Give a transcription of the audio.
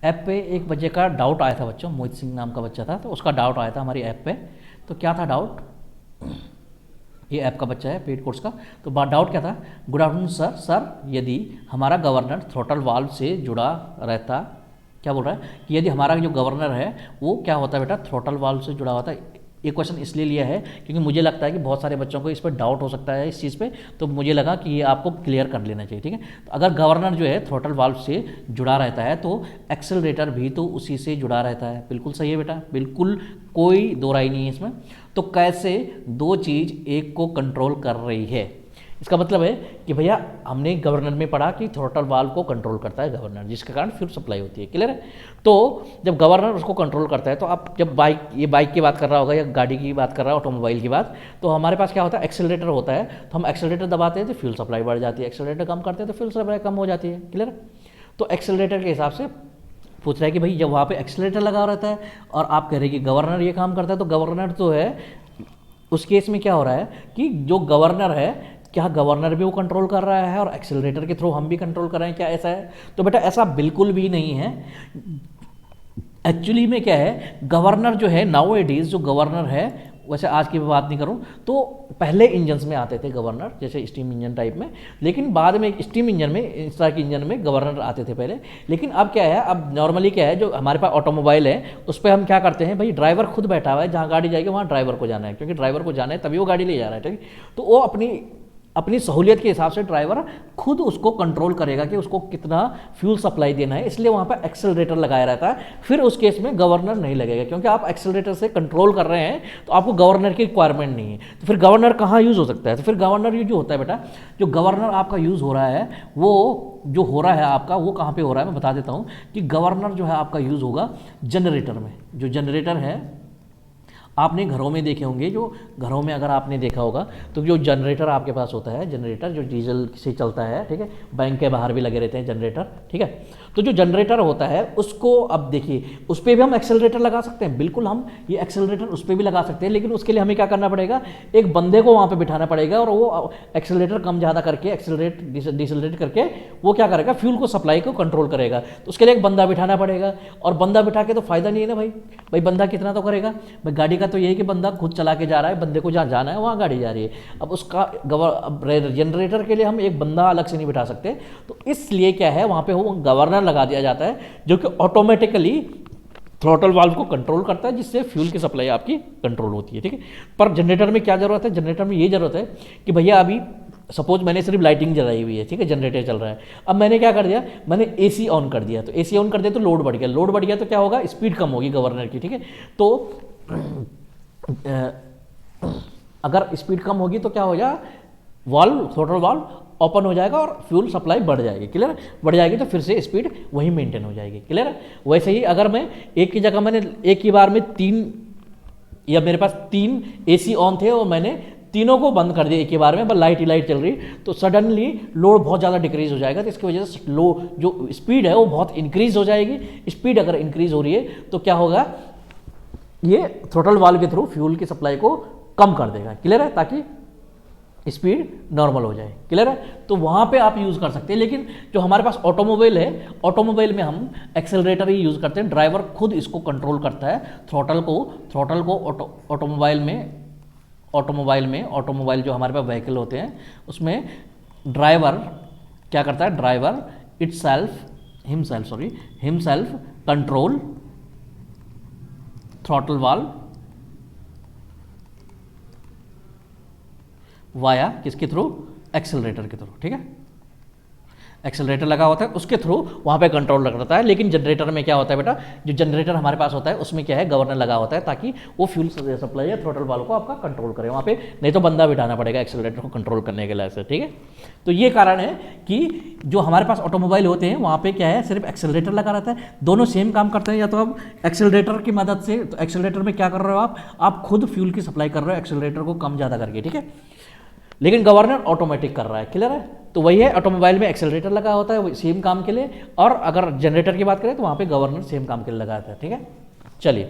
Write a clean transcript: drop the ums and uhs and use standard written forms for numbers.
App पे एक बच्चे का डाउट आया था बच्चों, मोहित सिंह नाम का बच्चा था, तो उसका डाउट आया था हमारी ऐप पे। तो क्या था डाउट, ये ऐप का बच्चा है पेड कोर्स का। तो डाउट क्या था, गुड आफ्टरनून सर, यदि हमारा गवर्नर थ्रोटल वाल्व से जुड़ा रहता, क्या बोल रहा है कि यदि हमारा जो गवर्नर है वो क्या होता है बेटा, थ्रोटल वाल्व से जुड़ा होता है। ये क्वेश्चन इसलिए लिया है क्योंकि मुझे लगता है कि बहुत सारे बच्चों को इस पर डाउट हो सकता है इस चीज़ पे, तो मुझे लगा कि ये आपको क्लियर कर लेना चाहिए, ठीक है। तो अगर गवर्नर जो है थ्रोटल वाल्व से जुड़ा रहता है तो एक्सेलरेटर भी तो उसी से जुड़ा रहता है। बिल्कुल सही है बेटा, बिल्कुल कोई दो राय नहीं है इसमें। तो कैसे दो चीज़ एक को कंट्रोल कर रही है, इसका मतलब है कि भैया हमने गवर्नर में पढ़ा कि थ्रोटल वाल्व को कंट्रोल करता है गवर्नर, जिसके कारण फ्यूल सप्लाई होती है, क्लियर है। तो जब गवर्नर उसको कंट्रोल करता है, तो आप जब ये बाइक की बात कर रहा होगा या गाड़ी की बात कर रहा है, ऑटोमोबाइल की बात, तो हमारे पास क्या होता है, एक्सेलरेटर होता है। तो हम एक्सेलरेटर दबाते हैं तो फ्यूल सप्लाई बढ़ जाती है, एक्सेलरेटर कम करते हैं तो फ्यूल सप्लाई कम हो जाती है, क्लियर। तो एक्सेलरेटर के हिसाब से पूछ रहा है कि भाई जब वहाँ पे एक्सेलरेटर लगा रहता है और आप कह रहे हैं कि गवर्नर ये काम करता है, तो गवर्नर तो है उस केस में क्या हो रहा है कि जो गवर्नर है, क्या गवर्नर भी वो कंट्रोल कर रहा है और एक्सेलरेटर के थ्रू हम भी कंट्रोल कर रहे हैं, क्या ऐसा है? तो बेटा ऐसा बिल्कुल भी नहीं है। एक्चुअली में क्या है, गवर्नर जो है नाउ एडीज जो गवर्नर है, वैसे आज की बात नहीं करूं तो पहले इंजन्स में आते थे गवर्नर, जैसे स्टीम इंजन टाइप में, लेकिन बाद में स्टीम इंजन में, इस तरह के इंजन में गवर्नर आते थे पहले। लेकिन अब क्या है, अब नॉर्मली क्या है, जो हमारे पास ऑटोमोबाइल है उस पर हम क्या करते हैं, भाई ड्राइवर खुद बैठा हुआ है, जहाँ गाड़ी जाएगी वहाँ ड्राइवर को जाना है, क्योंकि ड्राइवर को जाना है तभी वो गाड़ी ले जा रहा है, ठीक। तो वो अपनी सहूलियत के हिसाब से ड्राइवर खुद उसको कंट्रोल करेगा कि उसको कितना फ्यूल सप्लाई देना है, इसलिए वहाँ पर एक्सेलरेटर लगाया रहता है। फिर उस केस में गवर्नर नहीं लगेगा, क्योंकि आप एक्सेलरेटर से कंट्रोल कर रहे हैं तो आपको गवर्नर की रिक्वायरमेंट नहीं है। तो फिर गवर्नर कहाँ यूज़ हो सकता है, तो फिर गवर्नर यूज होता है बेटा, जो गवर्नर आपका यूज़ हो रहा है वो जो हो रहा है आपका, वो कहाँ पर हो रहा है मैं बता देता हूँ कि गवर्नर जो है आपका यूज़ होगा जनरेटर में। जो जनरेटर है आपने घरों में देखे होंगे, जो घरों में अगर आपने देखा होगा तो जो जनरेटर आपके पास होता है, जनरेटर जो डीजल से चलता है, ठीक है, बैंक के बाहर भी लगे रहते हैं जनरेटर, ठीक है। तो जो जनरेटर होता है उसको अब देखिए, उस पर भी हम एक्सेलरेटर लगा सकते हैं, बिल्कुल हम ये एक्सेलरेटर उस पर भी लगा सकते हैं, लेकिन उसके लिए हमें क्या करना पड़ेगा, एक बंदे को वहाँ पर बिठाना पड़ेगा और वो एक्सेलरेटर कम ज़्यादा करके, एक्सेलरेट डिसलरेट करके वो क्या करेगा, फ्यूल को सप्लाई को कंट्रोल करेगा। तो उसके लिए एक बंदा बिठाना पड़ेगा, और बंदा बिठा के तो फायदा नहीं है ना भाई बंदा कितना तो करेगा भाई, गाड़ी का तो यही कि बंदा खुद चला के जा रहा है, बंदे को जहाँ जाना है वहाँ गाड़ी जा रही है। अब उसका अब जनरेटर के लिए हम एक बंदा अलग से नहीं बिठा सकते, तो इसलिए क्या है, वहाँ पे वो गवर्नर लगा दिया जाता है जो कि ऑटोमेटिकली थ्रोटल वाल्व को कंट्रोल करता है, जिससे फ्यूल की सप्लाई आपकी कंट्रोल होती है, ठीक है। पर जनरेटर में क्या जरूरत है, जनरेटर में ये जरूरत है कि भैया अभी सपोज मैंने सिर्फ लाइटिंग जलाई हुई है, ठीक है, जनरेटर चल रहा है, अब मैंने क्या कर दिया, मैंने एसी ऑन कर दिया, तो एसी ऑन कर दिया तो लोड बढ़ गया, लोड बढ़ गया तो क्या होगा, स्पीड कम होगी गवर्नर की, ठीक है। तो अगर स्पीड कम होगी तो क्या हो जाएगा, वाल्व थ्रोटल वाल्व ओपन हो जाएगा और फ्यूल सप्लाई बढ़ जाएगी, क्लियर, बढ़ जाएगी तो फिर से स्पीड वही मेंटेन हो जाएगी, क्लियर। वैसे ही अगर मैं एक की जगह मैंने एक ही बार में 3 या मेरे पास 3 एसी ऑन थे और मैंने तीनों को बंद कर दिया एक ही बार में, बस लाइट ही लाइट चल रही, तो सडनली लोड बहुत ज़्यादा डिक्रीज हो जाएगा, तो इसकी वजह से जो स्पीड है वो बहुत इंक्रीज हो जाएगी। स्पीड अगर इंक्रीज हो रही है तो क्या होगा, ये थ्रोटल वाल्व के थ्रू फ्यूल की सप्लाई को कम कर देगा, क्लियर है, ताकि स्पीड नॉर्मल हो जाए, क्लियर है। तो वहाँ पे आप यूज़ कर सकते हैं, लेकिन जो हमारे पास ऑटोमोबाइल है, ऑटोमोबाइल में हम एक्सेलरेटर ही यूज़ करते हैं, ड्राइवर खुद इसको कंट्रोल करता है, थ्रोटल को ऑटोमोबाइल जो हमारे पास व्हीकल होते हैं उसमें ड्राइवर क्या करता है, driver himself control throttle valve via किसके थ्रू, एक्सेलरेटर के थ्रू, ठीक है। एक्सेलरेटर लगा होता है उसके थ्रू वहाँ पे कंट्रोल रहता है। लेकिन जनरेटर में क्या होता है बेटा, जो जनरेटर हमारे पास होता है उसमें क्या है, गवर्नर लगा होता है ताकि वो फ्यूल सप्लाई या थ्रोटल वाल्व को आपका कंट्रोल करे वहाँ पे, नहीं तो बंदा बिठाना पड़ेगा एक्सेलरेटर को कंट्रोल करने के लिए ऐसे, ठीक है। तो ये कारण है कि जो हमारे पास ऑटोमोबाइल होते हैं वहाँ पे क्या है, सिर्फ एक्सेलरेटर लगा रहता है, दोनों सेम काम करते हैं। या तो आप एक्सेलरेटर की मदद से, तो एक्सेलरेटर में क्या कर रहे हो आप खुद फ्यूल की सप्लाई कर रहे हो एक्सेलरेटर को कम ज़्यादा करके, ठीक है। लेकिन गवर्नर ऑटोमेटिक कर रहा है, क्लियर है। तो वही है, ऑटोमोबाइल में एक्सेलरेटर लगा होता है सेम काम के लिए, और अगर जनरेटर की बात करें तो वहाँ पे गवर्नर सेम काम के लिए लगाता है, ठीक है। चलिए